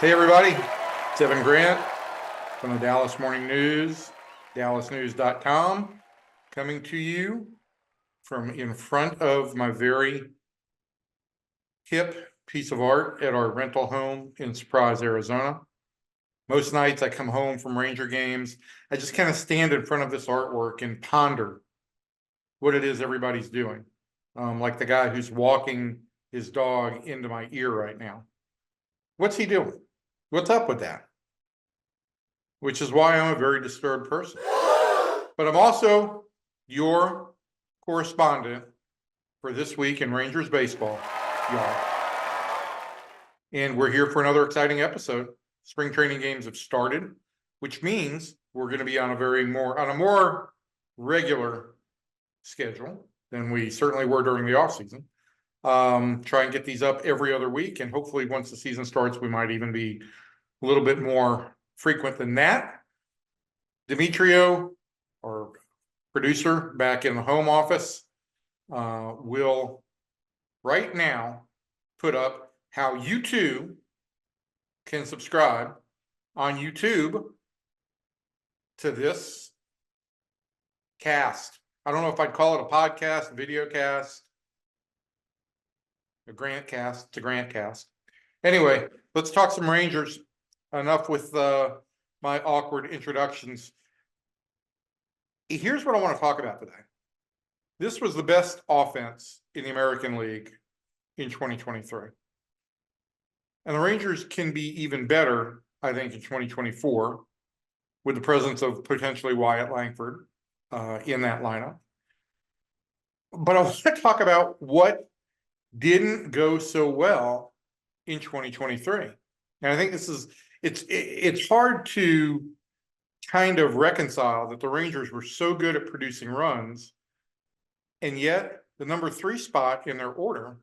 Hey everybody, it's Evan Grant from the Dallas Morning News, dallasnews.com, coming to you from in front of my very hip piece of art at our rental home in Surprise, Arizona. Most nights I come home from Ranger games, I just kind of stand in front of this artwork and ponder what it is everybody's doing. Like the guy who's walking his dog into my ear right now. What's he doing? What's up with that? Which is why I'm a very disturbed person. But I'm also your correspondent for this week in Rangers baseball, y'all. And we're here for another exciting episode. Spring training games have started, which means we're going to be on a more regular schedule than we certainly were during the offseason. Try and get these up every other week, and hopefully once the season starts, we might even be a little bit more frequent than that. Demetrio, our producer back in the home office, will right now put up how you too can subscribe on YouTube to this cast. I don't know if I'd call it a podcast, video cast, a grant cast. It's a grant cast. Anyway, let's talk some Rangers. Enough with my awkward introductions. Here's what I want to talk about today. This was the best offense in the American League in 2023. And the Rangers can be even better, I think, in 2024 with the presence of potentially Wyatt Langford in that lineup. But I want to talk about what didn't go so well in 2023. And I think it's hard to kind of reconcile that the Rangers were so good at producing runs, and yet the number 3 spot in their order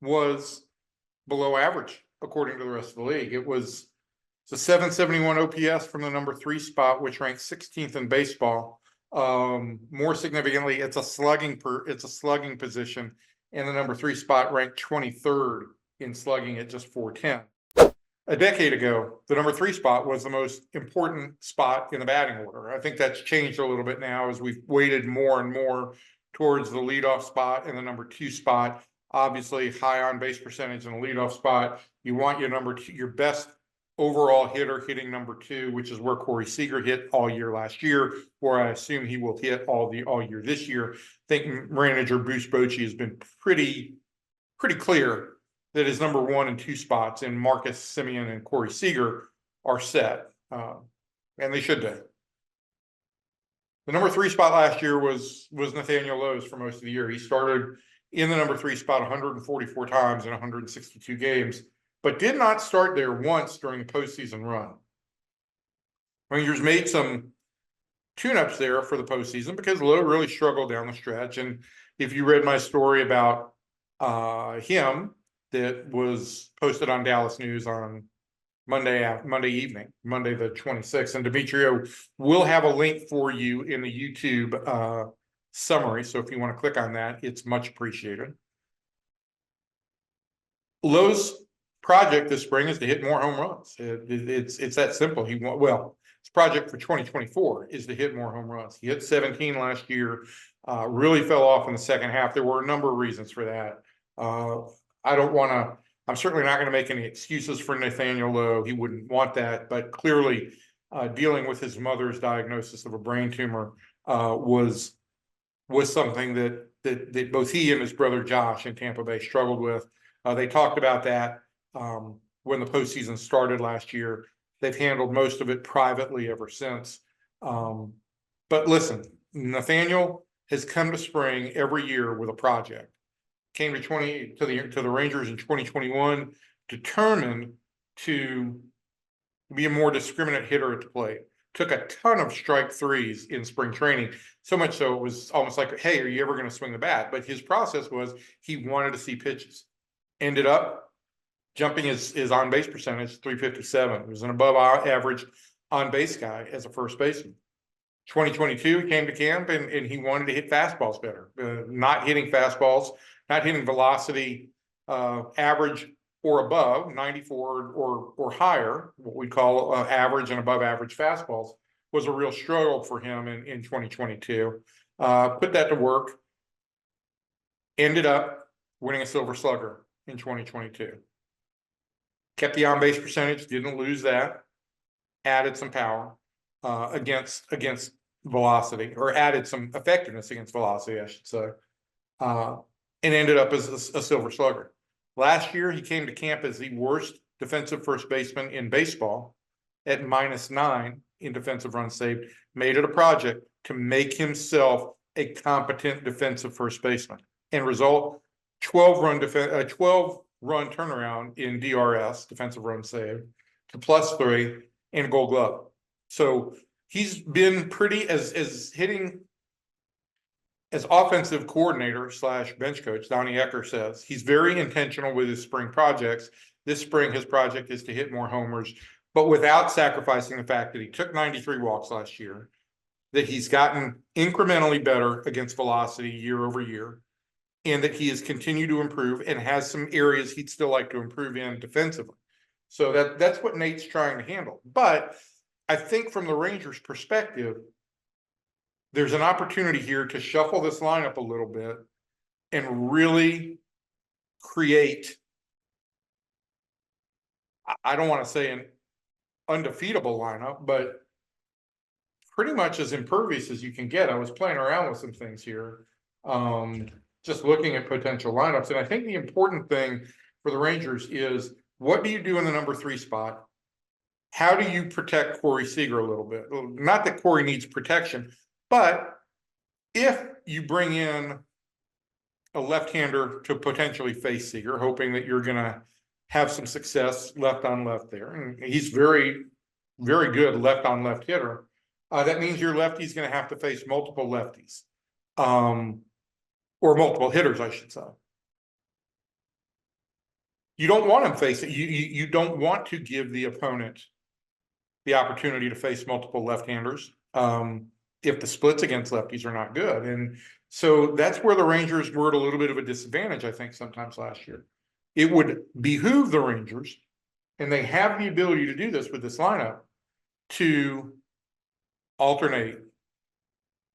was below average according to the rest of the league. It was a 771 OPS from the number 3 spot, which ranked 16th in baseball. More significantly, it's a slugging position, and the number 3 spot ranked 23rd in slugging at just 410. A decade ago, the number 3 spot was the most important spot in the batting order. I think that's changed a little bit now as we've weighted more and more towards the leadoff spot and the number 2 spot. Obviously, high on base percentage in the leadoff spot. You want your number 2, your best overall hitter hitting number 2, which is where Corey Seager hit all year last year, or I assume he will hit all year this year. I think manager Bruce Bochy has been pretty clear that his number 1 and 2 spots in Marcus Semien and Corey Seager are set, and they should be. The number 3 spot last year was Nathaniel Lowe's for most of the year. He started in the number 3 spot 144 times in 162 games, but did not start there once during the postseason run. Rangers made some tune-ups there for the postseason because Lowe really struggled down the stretch. And if you read my story about him, that was posted on Dallas News on Monday evening, Monday the 26th. And Demetrio will have a link for you in the YouTube summary. So if you want to click on that, it's much appreciated. Lowe's project this spring is to hit more home runs. It's that simple. His project for 2024 is to hit more home runs. He hit 17 last year, really fell off in the second half. There were a number of reasons for that. I'm certainly not going to make any excuses for Nathaniel Lowe. He wouldn't want that, but clearly dealing with his mother's diagnosis of a brain tumor was something that both he and his brother Josh in Tampa Bay struggled with. They talked about that when the postseason started last year. They've handled most of it privately ever since. But listen, Nathaniel has come to spring every year with a project. Came to the Rangers in 2021, determined to be a more discriminate hitter at the plate. Took a ton of strike threes in spring training, so much so it was almost like, hey, are you ever going to swing the bat? But his process was he wanted to see pitches. Ended up jumping his on-base percentage, 357. He was an above average on-base guy as a first baseman. 2022, he came to camp and he wanted to hit fastballs better. Not hitting fastballs, not hitting velocity average or above, 94 or higher, what we call average and above average fastballs, was a real struggle for him in 2022. Put that to work. Ended up winning a Silver Slugger in 2022. Kept the on-base percentage, didn't lose that. Added some power against velocity, or added some effectiveness against velocity, I should say. And ended up as a Silver Slugger. Last year, he came to camp as the worst defensive first baseman in baseball at -9 in defensive runs saved. Made it a project to make himself a competent defensive first baseman. End result, 12-run turnaround in DRS, defensive runs saved, to +3 and Gold Glove. So he's been pretty as hitting. As offensive coordinator / bench coach, Donnie Ecker says, he's very intentional with his spring projects. This spring, his project is to hit more homers, but without sacrificing the fact that he took 93 walks last year, that he's gotten incrementally better against velocity year over year, and that he has continued to improve and has some areas he'd still like to improve in defensively. So that's what Nate's trying to handle. But I think from the Rangers' perspective, there's an opportunity here to shuffle this lineup a little bit and really create, I don't want to say an undefeatable lineup, but pretty much as impervious as you can get. I was playing around with some things here, just looking at potential lineups. And I think the important thing for the Rangers is, what do you do in the number 3 spot? How do you protect Corey Seager a little bit? Not that Corey needs protection, but if you bring in a left-hander to potentially face Seager, hoping that you're going to have some success left on left there, and he's very, very good left on left hitter, that means your lefty's going to have to face multiple lefties, or multiple hitters, I should say. You don't want him facing, you don't want to give the opponent the opportunity to face multiple left-handers. If the splits against lefties are not good. And so that's where the Rangers were at a little bit of a disadvantage, I think, sometimes last year. It would behoove the Rangers, and they have the ability to do this with this lineup, to alternate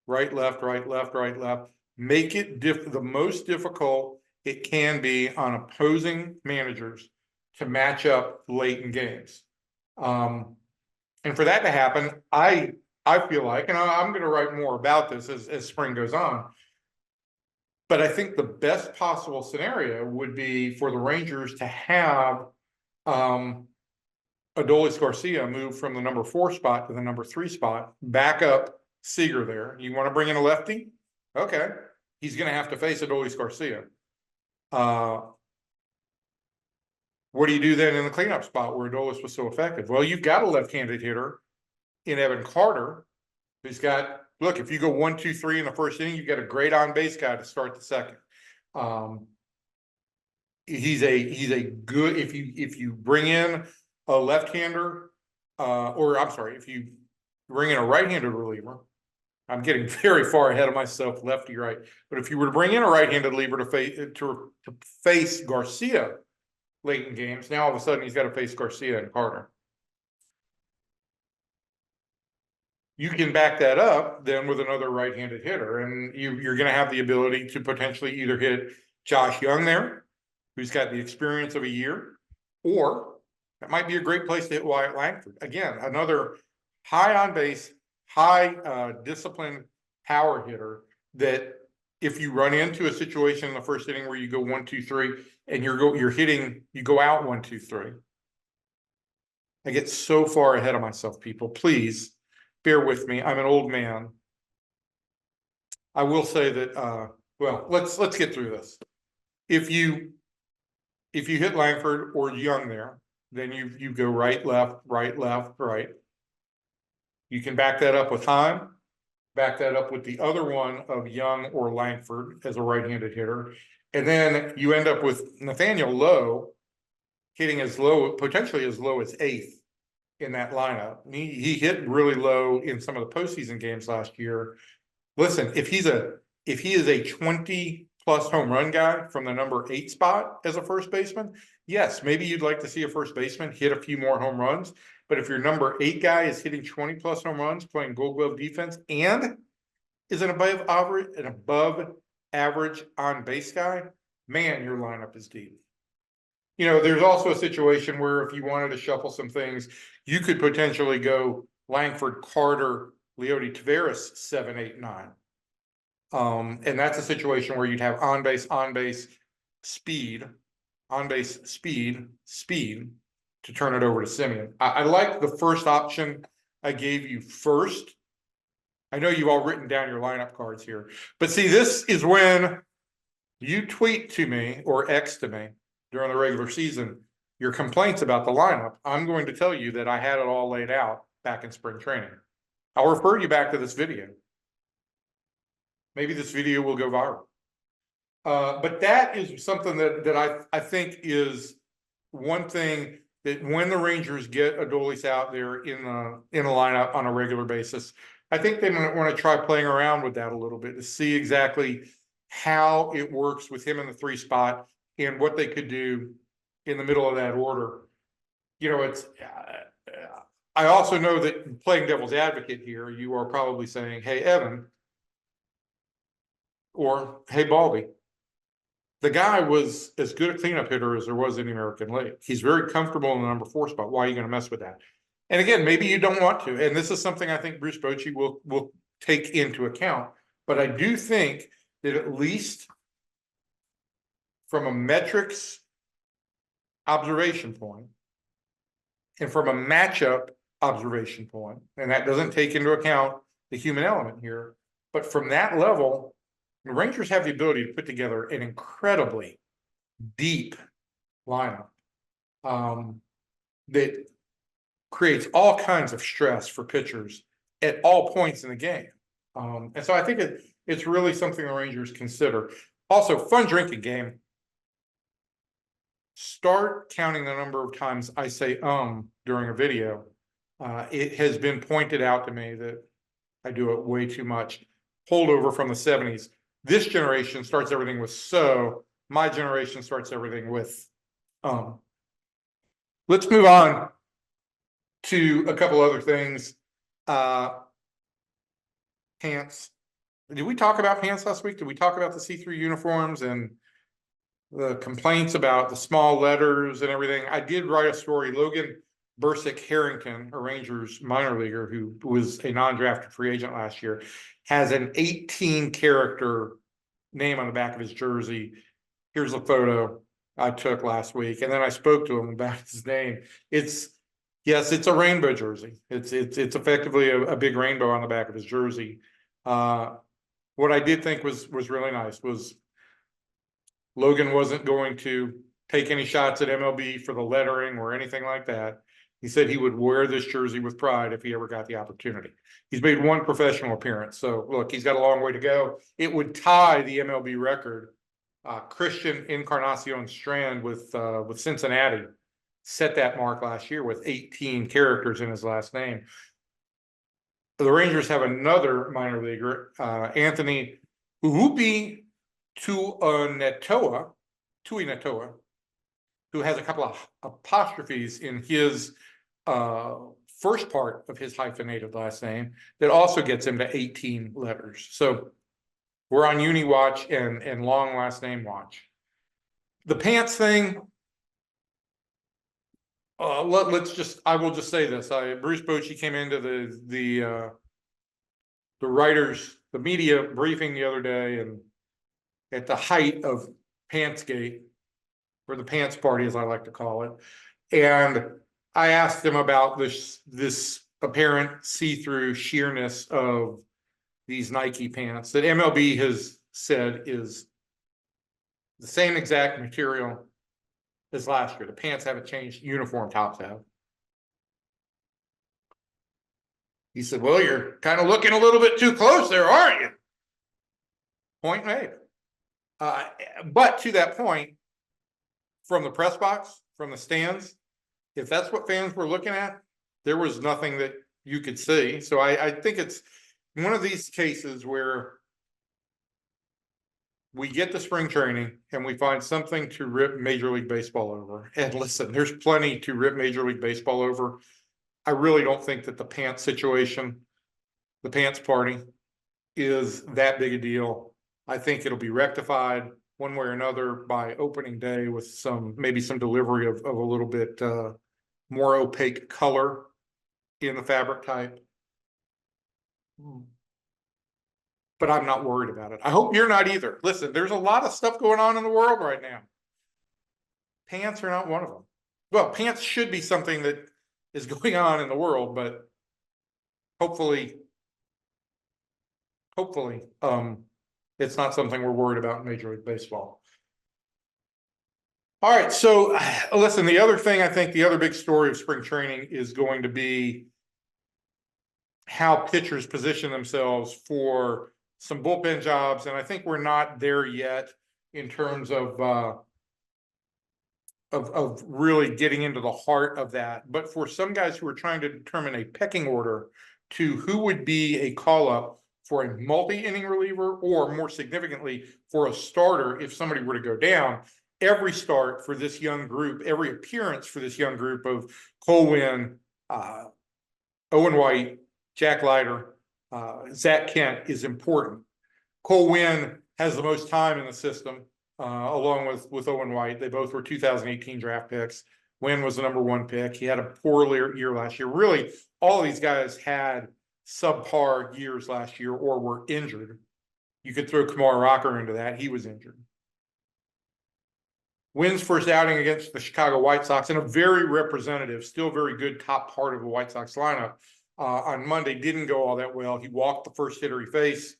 right, left, right, left, right, left, make it the most difficult it can be on opposing managers to match up late in games. And for that to happen, I feel like, and I'm going to write more about this as spring goes on, but I think the best possible scenario would be for the Rangers to have Adolis Garcia move from the number 4 spot to the number 3 spot, back up Seager there. You want to bring in a lefty? Okay. He's going to have to face Adolis Garcia. What do you do then in the cleanup spot where Adolis was so effective? Well, you've got a left-handed hitter in Evan Carter, who's got, look, if you go 1, 2, 3 in the first inning, you've got a great on-base guy to start the second. He's a good, if you bring in a left-hander, or I'm sorry, if you bring in a right-handed reliever, I'm getting very far ahead of myself, lefty right. But if you were to bring in a right-handed reliever to face Garcia late in games, now all of a sudden he's got to face Garcia and Carter. You can back that up then with another right-handed hitter, and you're going to have the ability to potentially either hit Josh Young there, who's got the experience of a year, or that might be a great place to hit Wyatt Langford. Again, another high on base, high disciplined power hitter that if you run into a situation in the first inning where you go 1, 2, 3, and you go out 1, 2, 3. I get so far ahead of myself, people. Please bear with me. I'm an old man. I will say that, well, let's get through this. If you hit Langford or Young there, then you go right, left, right, left, right. You can back that up with Heim, back that up with the other one of Young or Langford as a right-handed hitter. And then you end up with Nathaniel Lowe hitting potentially as low as 8th in that lineup. He hit really low in some of the postseason games last year. Listen, if he is a 20 plus home run guy from the number 8 spot as a first baseman, yes, maybe you'd like to see a first baseman hit a few more home runs. But if your number 8 guy is hitting 20 plus home runs, playing Gold Glove defense, and is an above average on base guy, man, your lineup is deep. You know, there's also a situation where if you wanted to shuffle some things, you could potentially go Langford, Carter, Leody Taveras, 7, 8, 9. And that's a situation where you'd have on base, speed to turn it over to Simeon. I like the first option I gave you first. I know you've all written down your lineup cards here, but see, this is when you tweet to me or X to me during the regular season your complaints about the lineup. I'm going to tell you that I had it all laid out back in spring training. I'll refer you back to this video. Maybe this video will go viral. But that is something that I think is one thing that when the Rangers get Adolis out there in the lineup on a regular basis, I think they might want to try playing around with that a little bit to see exactly how it works with him in the 3 spot and what they could do in the middle of that order. You know, it's I also know that playing devil's advocate here, you are probably saying, hey, Evan, or hey, Baldy, the guy was as good a cleanup hitter as there was in the American League. He's very comfortable in the number 4 spot. Why are you going to mess with that? And again, maybe you don't want to. And this is something I think Bruce Bochy will take into account. But I do think that at least from a metrics observation point and from a matchup observation point, and that doesn't take into account the human element here, but from that level, the Rangers have the ability to put together an incredibly deep lineup that creates all kinds of stress for pitchers at all points in the game. And so I think it's really something the Rangers consider. Also, fun drinking game. Start counting the number of times I say during a video. It has been pointed out to me that I do it way too much. Holdover from the 70s. This generation starts everything with so. My generation starts everything with Let's move on to a couple other things. Pants. Did we talk about pants last week? Did we talk about the see-through uniforms and the complaints about the small letters and everything? I did write a story. Logan Bursick Harrington, a Rangers minor leaguer who was a non-drafted free agent last year, has an 18-character name on the back of his jersey. Here's a photo I took last week, and then I spoke to him about his name. It's a rainbow jersey. It's effectively a big rainbow on the back of his jersey. What I did think was really nice was Logan wasn't going to take any shots at MLB for the lettering or anything like that. He said he would wear this jersey with pride if he ever got the opportunity. He's made one professional appearance, so look, he's got a long way to go. It would tie the MLB record. Christian Encarnacion Strand with Cincinnati set that mark last year with 18 characters in his last name. The Rangers have another minor leaguer, Anthony Uhupi Tuinetoa, who has a couple of apostrophes in his first part of his hyphenated last name that also gets him to 18 letters. So we're on uni watch and long last name watch. The pants thing, I will just say this. Bruce Bochy came into the writers, the media briefing the other day, and at the height of Pantsgate, or the pants party, as I like to call it. And I asked him about this apparent see-through sheerness of these Nike pants that MLB has said is the same exact material as last year. The pants haven't changed, uniform tops have. He said, well, you're kind of looking a little bit too close there, aren't you? Point made. But to that point, from the press box, from the stands, if that's what fans were looking at, there was nothing that you could see. So I think it's one of these cases where we get the spring training and we find something to rip Major League Baseball over. And listen, there's plenty to rip Major League Baseball over. I really don't think that the pants situation, the pants party, is that big a deal. I think it'll be rectified one way or another by opening day with maybe some delivery of a little bit more opaque color in the fabric type. But I'm not worried about it. I hope you're not either. Listen, there's a lot of stuff going on in the world right now. Pants are not one of them. Well, pants should be something that is going on in the world, but hopefully, it's not something we're worried about in Major League Baseball. All right, so listen, the other thing, I think the other big story of spring training is going to be how pitchers position themselves for some bullpen jobs, and I think we're not there yet in terms of really getting into the heart of that. But for some guys who are trying to determine a pecking order to who would be a call-up for a multi-inning reliever, or more significantly, for a starter if somebody were to go down, every start for this young group, every appearance for this young group of Cole Winn, Owen White, Jack Leiter, Zach Kent is important. Cole Winn has the most time in the system, along with Owen White. They both were 2018 draft picks. Winn was the #1 pick. He had a poor year last year. Really, all of these guys had subpar years last year or were injured. You could throw Kumar Rocker into that. He was injured. Winn's first outing against the Chicago White Sox in a very representative, still very good top part of the White Sox lineup on Monday didn't go all that well. He walked the first hitter he faced,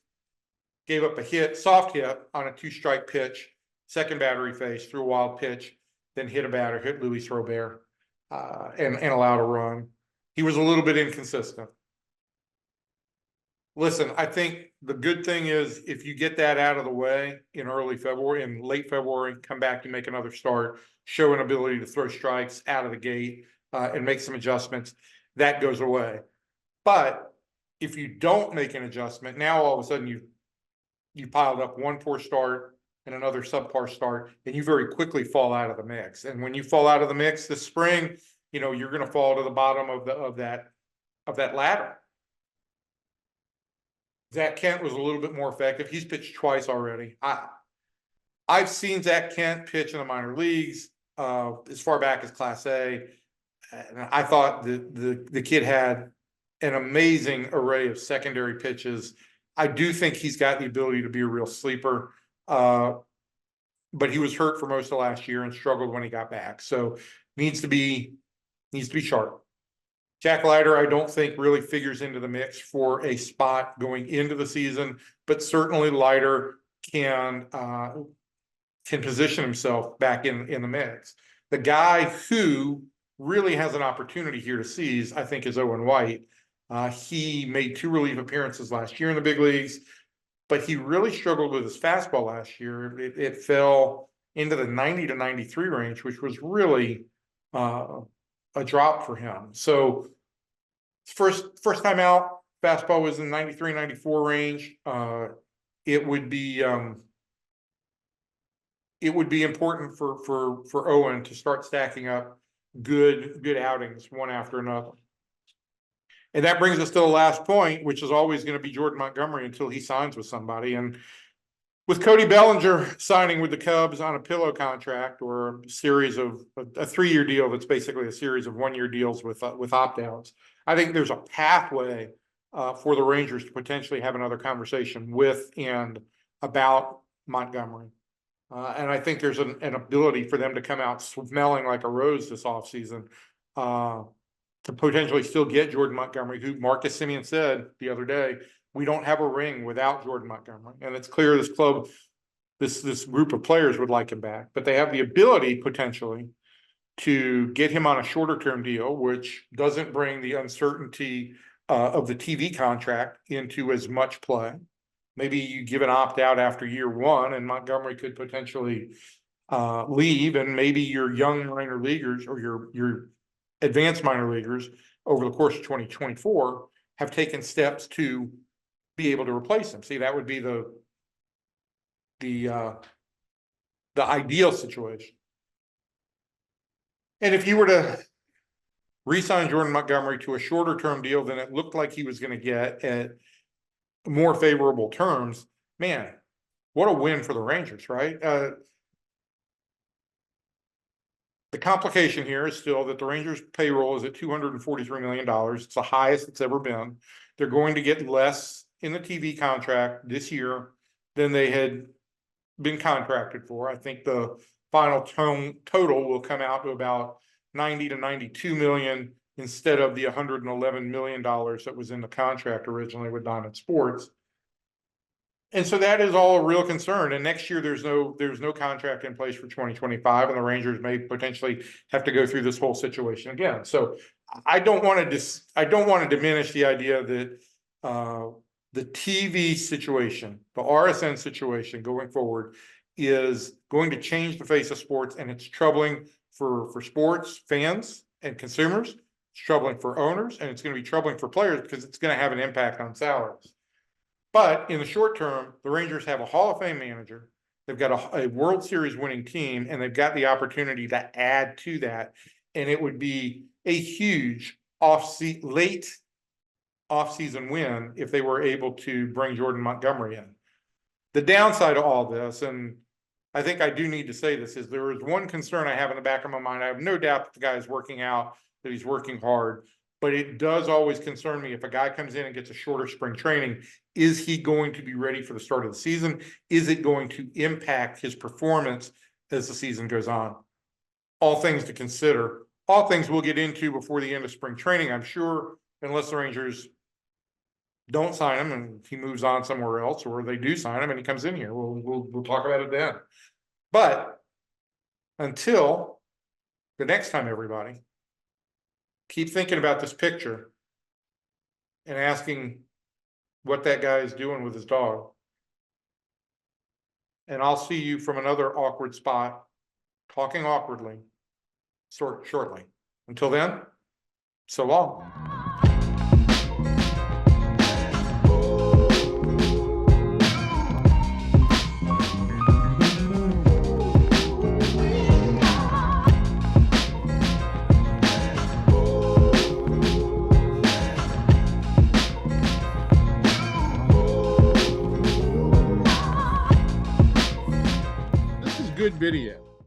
gave up a hit, soft hit on a 2-strike pitch, second batter he faced, threw a wild pitch, then hit a batter, hit Luis Robert, and allowed a run. He was a little bit inconsistent. Listen, I think the good thing is if you get that out of the way in early February, in late February, come back and make another start, show an ability to throw strikes out of the gate and make some adjustments, that goes away. But if you don't make an adjustment, now all of a sudden you piled up one poor start and another subpar start, and you very quickly fall out of the mix. And when you fall out of the mix this spring, you're going to fall to the bottom of that ladder. Zach Kent was a little bit more effective. He's pitched twice already. I've seen Zach Kent pitch in the minor leagues as far back as Class A. And I thought the kid had an amazing array of secondary pitches. I do think he's got the ability to be a real sleeper. But he was hurt for most of last year and struggled when he got back. So needs to be sharp. Jack Leiter, I don't think really figures into the mix for a spot going into the season, but certainly Leiter can position himself back in the mix. The guy who really has an opportunity here to seize, I think, is Owen White. He made 2 relief appearances last year in the big leagues, but he really struggled with his fastball last year. It fell into the 90 to 93 range, which was really a drop for him. So first time out, fastball was in 93, 94 range. It would be important for Owen to start stacking up good outings one after another. And that brings us to the last point, which is always going to be Jordan Montgomery until he signs with somebody. And with Cody Bellinger signing with the Cubs on a pillow contract, or a series of a 3-year deal that's basically a series of 1-year deals with opt-outs, I think there's a pathway for the Rangers to potentially have another conversation with and about Montgomery. And I think there's an ability for them to come out smelling like a rose this offseason to potentially still get Jordan Montgomery, who Marcus Semien said the other day, we don't have a ring without Jordan Montgomery. And it's clear this club, this group of players would like him back, but they have the ability potentially to get him on a shorter term deal, which doesn't bring the uncertainty of the TV contract into as much play. Maybe you give an opt out after year 1 and Montgomery could potentially leave, and maybe your young minor leaguers or your advanced minor leaguers over the course of 2024 have taken steps to be able to replace him. See, that would be the the ideal situation. And if you were to re-sign Jordan Montgomery to a shorter term deal than it looked like he was going to get at more favorable terms, man, what a win for the Rangers, right? The complication here is still that the Rangers payroll is at $243 million. It's the highest it's ever been. They're going to get less in the TV contract this year than they had been contracted for. I think the final total will come out to about 90 to 92 million instead of the $111 million that was in the contract originally with Diamond Sports. And so that is all a real concern. And next year there's no contract in place for 2025, and the Rangers may potentially have to go through this whole situation again. So I don't want to diminish the idea that the TV situation, the RSN situation going forward, is going to change the face of sports, and it's troubling for sports fans and consumers. It's troubling for owners, and it's going to be troubling for players because it's going to have an impact on salaries. But in the short term, the Rangers have a Hall of Fame manager. They've got a World Series winning team, and they've got the opportunity to add to that. And it would be a huge late off-season win if they were able to bring Jordan Montgomery in. The downside of all this, and I think I do need to say this, is there is one concern I have in the back of my mind. I have no doubt that the guy is working out, that he's working hard, but it does always concern me if a guy comes in and gets a shorter spring training. Is he going to be ready for the start of the season? Is it going to impact his performance as the season goes on? All things to consider. All things we'll get into before the end of spring training, I'm sure, unless the Rangers don't sign him and he moves on somewhere else, or they do sign him and he comes in here. We'll talk about it then. But until the next time, everybody, keep thinking about this picture and asking what that guy is doing with his dog. And I'll see you from another awkward spot, talking awkwardly, shortly. Until then, so long. Good video.